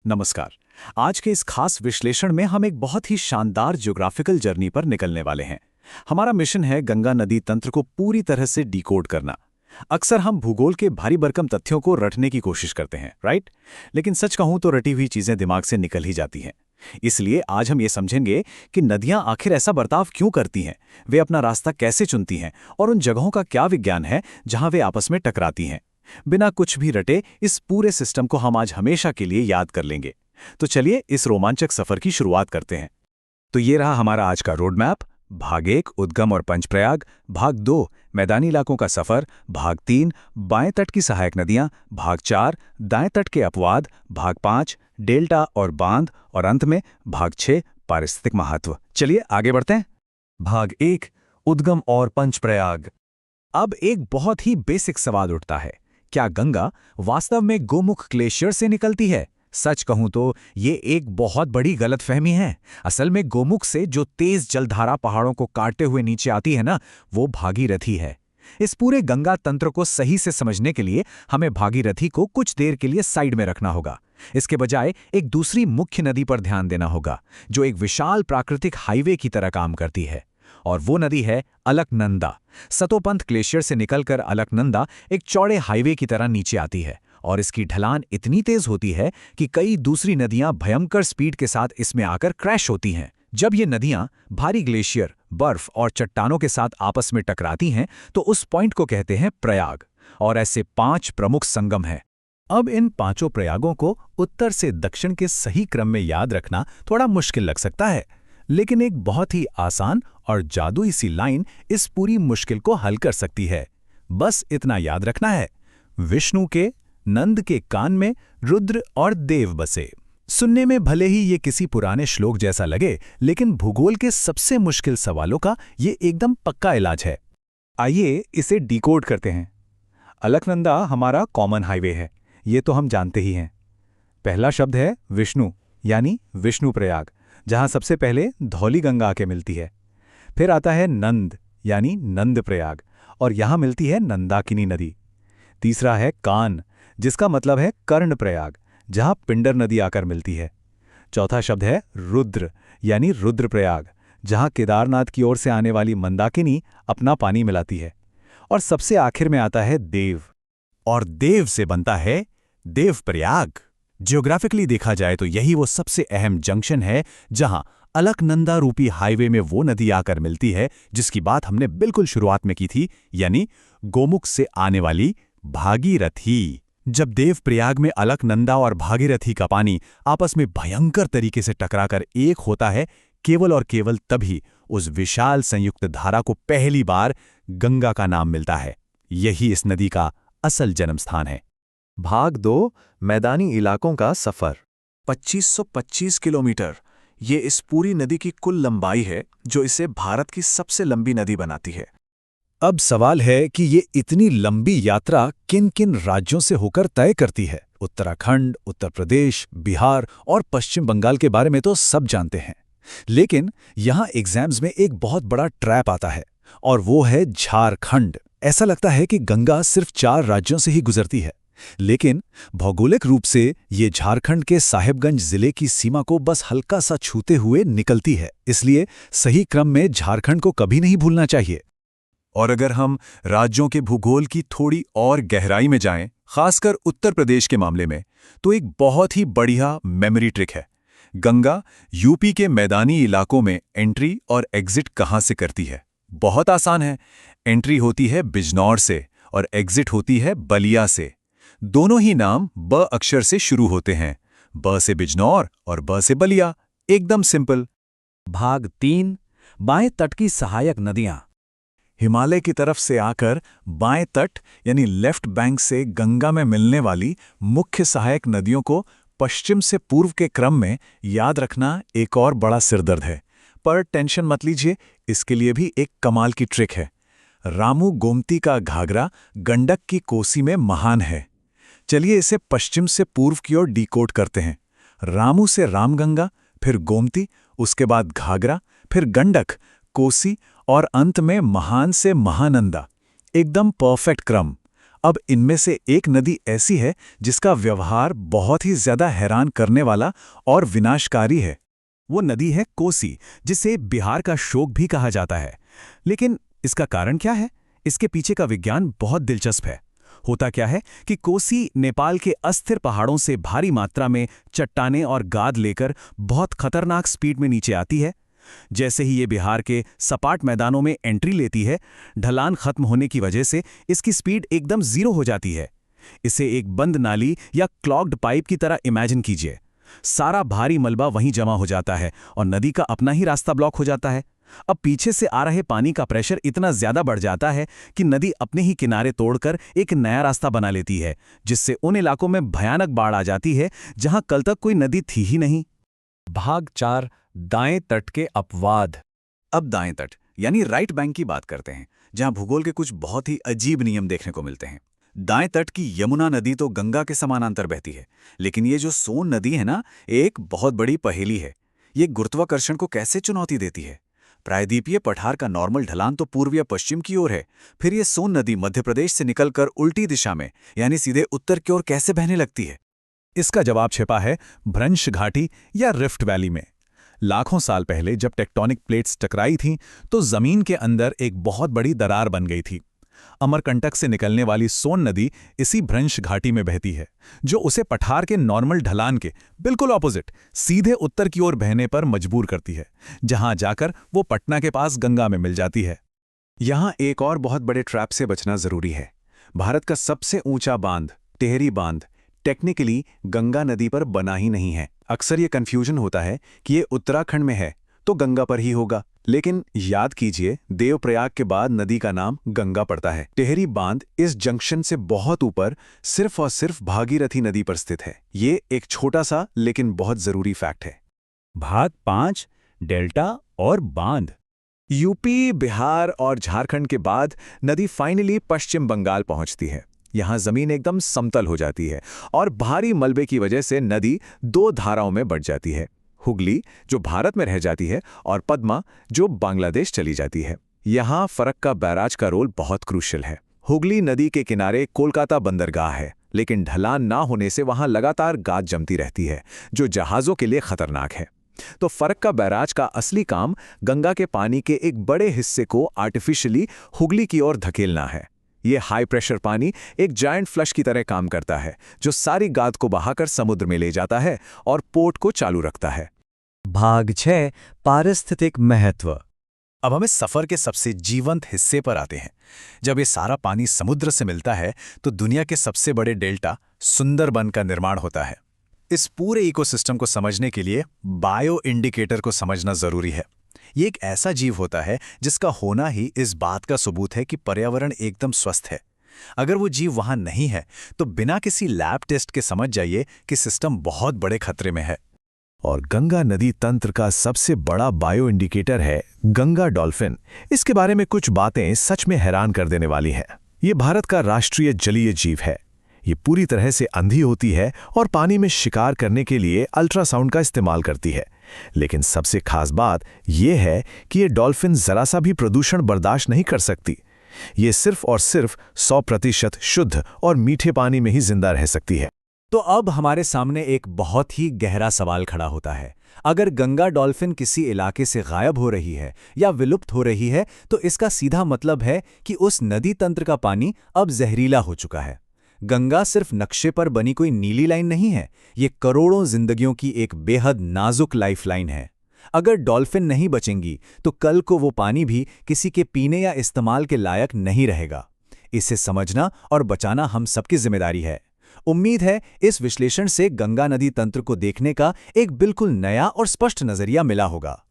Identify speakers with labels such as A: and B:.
A: नमस्कार। आज के इस खास विश्लेषण में हम एक बहुत ही शानदार ज्योग्राफिकल जर्नी पर निकलने वाले हैं। हमारा मिशन है गंगा नदी तंत्र को पूरी तरह से डिकोड करना। अक्सर हम भूगोल के भारी भरकम तथ्यों को रटने की कोशिश करते हैं, राइट? लेकिन सच कहूं तो रटी हुई चीजें दिमाग से निकल ही जाती हैं। इसलिए आज हम ये समझेंगे कि नदियां आखिर ऐसा बर्ताव क्यों करती हैं, वे अपना रास्ता कैसे चुनती हैं और उन जगहों का क्या विज्ञान है जहां वे आपस में टकराती हैं। बिना कुछ भी रटे इस पूरे सिस्टम को हम आज हमेशा के लिए याद कर लेंगे। तो चलिए इस रोमांचक सफर की शुरुआत करते हैं। तो ये रहा हमारा आज का रोड मैप। भाग 1 उद्गम और पंचप्रयाग, भाग 2 मैदानी इलाकों का सफर, भाग 3 बाएं तट की सहायक नदियां, भाग 4 दाएं तट के अपवाद, भाग 5 डेल्टा और बांध और अंत में भाग 6 पारिस्थितिक महत्व। चलिए आगे बढ़ते हैं।
B: भाग 1 उद्गम और पंचप्रयाग।
A: अब एक बहुत ही बेसिक सवाल उठता है, क्या गंगा वास्तव में गोमुख ग्लेशियर से निकलती है? सच कहूं तो ये एक बहुत बड़ी गलतफहमी है। असल में गोमुख से जो तेज जलधारा पहाड़ों को काटते हुए नीचे आती है ना, वो भागीरथी है। इस पूरे गंगा तंत्र को सही से समझने के लिए हमें भागीरथी को कुछ देर के लिए साइड में रखना होगा। इसके बजाय एक दूसरी मुख्य नदी पर ध्यान देना होगा, जो एक विशाल प्राकृतिक हाईवे की तरह काम करती है। और वो नदी है अलकनंदा। सतोपंथ ग्लेशियर से निकलकर अलकनंदा एक चौड़े हाईवे की तरह नीचे आती है और इसकी ढलान इतनी तेज होती है कि कई दूसरी नदियां भयंकर स्पीड के साथ इसमें आकर क्रैश होती हैं। जब ये नदियां भारी ग्लेशियर, बर्फ और चट्टानों के साथ आपस में टकराती हैं तो उस पॉइंट को कहते हैं प्रयाग। और ऐसे 5 प्रमुख संगम हैं। अब इन 5 प्रयागों को उत्तर से दक्षिण के सही क्रम में याद रखना थोड़ा मुश्किल लग सकता है, लेकिन एक बहुत ही आसान और जादुई सी लाइन इस पूरी मुश्किल को हल कर सकती है। बस इतना याद रखना है, विष्णु के नंद के कान में रुद्र और देव बसे। सुनने में भले ही ये किसी पुराने श्लोक जैसा लगे, लेकिन भूगोल के सबसे मुश्किल सवालों का ये एकदम पक्का इलाज है। आइए इसे डिकोड करते हैं। अलकनंदा हमारा कॉमन हाईवे है, ये तो हम जानते ही हैं। पहला शब्द है विष्णु, यानी विष्णु प्रयाग, जहां सबसे पहले धौली गंगा आके मिलती है। फिर आता है नंद, यानी नंद प्रयाग, और यहां मिलती है नंदाकिनी नदी। तीसरा है कान, जिसका मतलब है कर्ण प्रयाग, जहां पिंडर नदी आकर मिलती है। चौथा शब्द है रुद्र, यानी रुद्र प्रयाग, जहां केदारनाथ की ओर से आने वाली मंदाकिनी अपना पानी मिलाती है। और सबसे आखिर में आता है देव, और देव से बनता है देव प्रयाग। ज्योग्राफिकली देखा जाए तो यही वो सबसे अहम जंक्शन है जहां अलकनंदा रूपी हाईवे में वो नदी आकर मिलती है जिसकी बात हमने बिल्कुल शुरुआत में की थी, यानी गोमुख से आने वाली भागीरथी। जब देवप्रयाग में अलकनंदा और भागीरथी का पानी आपस में भयंकर तरीके से टकराकर एक होता है, केवल और केवल तभी उस विशाल संयुक्त धारा को पहली बार गंगा का नाम मिलता है। यही इस नदी का असल जन्म स्थान है।
B: भाग 2 मैदानी इलाकों का सफर।
A: 2525 किलोमीटर, ये इस पूरी नदी की कुल लंबाई है, जो इसे भारत की सबसे लंबी नदी बनाती है। अब सवाल है कि ये इतनी लंबी यात्रा किन किन राज्यों से होकर तय करती है। उत्तराखंड, उत्तर प्रदेश, बिहार और पश्चिम बंगाल के बारे में तो सब जानते हैं, लेकिन यहाँ एग्जाम्स में एक बहुत बड़ा ट्रैप आता है, और वो है झारखंड। ऐसा लगता है कि गंगा सिर्फ 4 राज्यों से ही गुजरती है, लेकिन भौगोलिक रूप से ये झारखंड के साहिबगंज जिले की सीमा को बस हल्का सा छूते हुए निकलती है। इसलिए सही क्रम में झारखंड को कभी नहीं भूलना चाहिए। और अगर हम राज्यों के भूगोल की थोड़ी और गहराई में जाएं, खासकर उत्तर प्रदेश के मामले में, तो एक बहुत ही बढ़िया मेमोरी ट्रिक है। गंगा यूपी के मैदानी इलाकों में एंट्री और एग्जिट कहां से करती है? बहुत आसान है। एंट्री होती है बिजनौर से और एग्जिट होती है बलिया से। दोनों ही नाम ब अक्षर से शुरू होते हैं, ब से बिजनौर और ब से बलिया। एकदम सिंपल।
C: भाग 3 बाएं तट की सहायक नदियां।
A: हिमालय की तरफ से आकर बाएं तट यानी लेफ्ट बैंक से गंगा में मिलने वाली मुख्य सहायक नदियों को पश्चिम से पूर्व के क्रम में याद रखना एक और बड़ा सिरदर्द है। पर टेंशन मत लीजिए, इसके लिए भी एक कमाल की ट्रिक है। रामू गोमती का घाघरा गंडक की कोसी में महान है। चलिए इसे पश्चिम से पूर्व की ओर डिकोड करते हैं। रामू से रामगंगा, फिर गोमती, उसके बाद घाघरा, फिर गंडक, कोसी और अंत में महान से महानंदा। एकदम परफेक्ट क्रम। अब इनमें से एक नदी ऐसी है जिसका व्यवहार बहुत ही ज्यादा हैरान करने वाला और विनाशकारी है। वो नदी है कोसी, जिसे बिहार का शोक भी कहा जाता है। लेकिन इसका कारण क्या है? इसके पीछे का विज्ञान बहुत दिलचस्प है। होता क्या है कि कोसी नेपाल के अस्थिर पहाड़ों से भारी मात्रा में चट्टानें और गाद लेकर बहुत खतरनाक स्पीड में नीचे आती है। जैसे ही ये बिहार के सपाट मैदानों में एंट्री लेती है, ढलान खत्म होने की वजह से इसकी स्पीड एकदम जीरो हो जाती है। इसे एक बंद नाली या क्लॉग्ड पाइप की तरह इमेजिन कीजिए। सारा भारी मलबा वहीं जमा हो जाता है और नदी का अपना ही रास्ता ब्लॉक हो जाता है। अब पीछे से आ रहे पानी का प्रेशर इतना ज्यादा बढ़ जाता है कि नदी अपने ही किनारे तोड़कर एक नया रास्ता बना लेती है, जिससे उन इलाकों में भयानक बाढ़ आ जाती है जहां कल तक कोई नदी थी ही नहीं।
C: भाग 4 दाएं तट के अपवाद।
A: अब दाएं तट यानी राइट बैंक की बात करते हैं, जहां भूगोल के कुछ बहुत ही अजीब नियम देखने को मिलते हैं। दाएं तट की यमुना नदी तो गंगा के समानांतर बहती है, लेकिन ये जो सोन नदी है ना, एक बहुत बड़ी पहेली है। ये गुरुत्वाकर्षण को कैसे चुनौती देती है? प्रायद्वीपीय पठार का नॉर्मल ढलान तो पूर्व या पश्चिम की ओर है, फिर ये सोन नदी मध्य प्रदेश से निकलकर उल्टी दिशा में यानी सीधे उत्तर की ओर कैसे बहने लगती है? इसका जवाब छिपा है भ्रंश घाटी या रिफ्ट वैली में। लाखों साल पहले जब टेक्टोनिक प्लेट्स टकराई थीं, तो जमीन के अंदर एक बहुत बड़ी दरार बन गई थी। अमरकंटक से निकलने वाली सोन नदी इसी भ्रंश घाटी में बहती है, जो उसे पठार के नॉर्मल ढलान के बिल्कुल ऑपोजिट सीधे उत्तर की ओर बहने पर मजबूर करती है, जहां जाकर वो पटना के पास गंगा में मिल जाती है। यहां एक और बहुत बड़े ट्रैप से बचना जरूरी है। भारत का सबसे ऊंचा बांध, टेहरी बांध, टेक्निकली गंगा नदी पर बना ही नहीं है। अक्सर ये कंफ्यूजन होता है कि ये उत्तराखंड में है तो गंगा पर ही होगा, लेकिन याद कीजिए, देवप्रयाग के बाद नदी का नाम गंगा पड़ता है। टेहरी बांध इस जंक्शन से बहुत ऊपर सिर्फ और सिर्फ भागीरथी नदी पर स्थित है। ये एक छोटा सा लेकिन बहुत जरूरी फैक्ट है।
C: भाग 5 डेल्टा और बांध।
A: यूपी, बिहार और झारखंड के बाद नदी फाइनली पश्चिम बंगाल पहुंचती है। यहां जमीन एकदम समतल हो जाती है और भारी मलबे की वजह से नदी दो धाराओं में बढ़ जाती है। हुगली, जो भारत में रह जाती है, और पद्मा, जो बांग्लादेश चली जाती है। यहां फरक्का बैराज का रोल बहुत क्रूशियल है। हुगली नदी के किनारे कोलकाता बंदरगाह है, लेकिन ढलान ना होने से वहां लगातार गाद जमती रहती है, जो जहाज़ों के लिए खतरनाक है। तो फरक्का बैराज का असली काम गंगा के पानी के एक बड़े हिस्से को आर्टिफिशियली हुगली की ओर धकेलना है। ये हाई प्रेशर पानी एक जायंट फ्लश की तरह काम करता है, जो सारी गाद को बहाकर समुद्र में ले जाता है और पोर्ट को चालू रखता है।
C: भाग 6 पारिस्थितिक महत्व।
A: अब हमें सफर के सबसे जीवंत हिस्से पर आते हैं। जब ये सारा पानी समुद्र से मिलता है तो दुनिया के सबसे बड़े डेल्टा सुंदरबन का निर्माण होता है। इस पूरे इकोसिस्टम को समझने के लिए बायो इंडिकेटर को समझना जरूरी है। ये एक ऐसा जीव होता है जिसका होना ही इस बात का सबूत है कि पर्यावरण एकदम स्वस्थ है। अगर वो जीव वहां नहीं है तो बिना किसी लैब टेस्ट के समझ जाइए कि सिस्टम बहुत बड़े खतरे में है। और गंगा नदी तंत्र का सबसे बड़ा बायो इंडिकेटर है गंगा डॉल्फिन। इसके बारे में कुछ बातें सच में हैरान कर देने वाली हैं। ये भारत का राष्ट्रीय जलीय जीव है। ये पूरी तरह से अंधी होती है और पानी में शिकार करने के लिए अल्ट्रासाउंड का इस्तेमाल करती है। लेकिन सबसे खास बात यह है कि ये डॉल्फिन जरा सा भी प्रदूषण बर्दाश्त नहीं कर सकती। ये सिर्फ और सिर्फ 100% शुद्ध और मीठे पानी में ही जिंदा रह सकती है।
C: तो अब हमारे सामने एक बहुत ही गहरा सवाल खड़ा होता है। अगर गंगा डॉल्फिन किसी इलाके से गायब हो रही है या विलुप्त हो रही है, तो इसका सीधा मतलब है कि उस नदी तंत्र का पानी अब जहरीला हो चुका है। गंगा सिर्फ नक्शे पर बनी कोई नीली लाइन नहीं है, ये करोड़ों जिंदगियों की एक बेहद नाजुक लाइफलाइन है। अगर डॉल्फिन नहीं बचेंगी तो कल को वो पानी भी किसी के पीने या इस्तेमाल के लायक नहीं रहेगा। इसे समझना और बचाना हम सबकी जिम्मेदारी है। उम्मीद है इस विश्लेषण से गंगा नदी तंत्र को देखने का एक बिल्कुल नया और स्पष्ट नजरिया मिला होगा।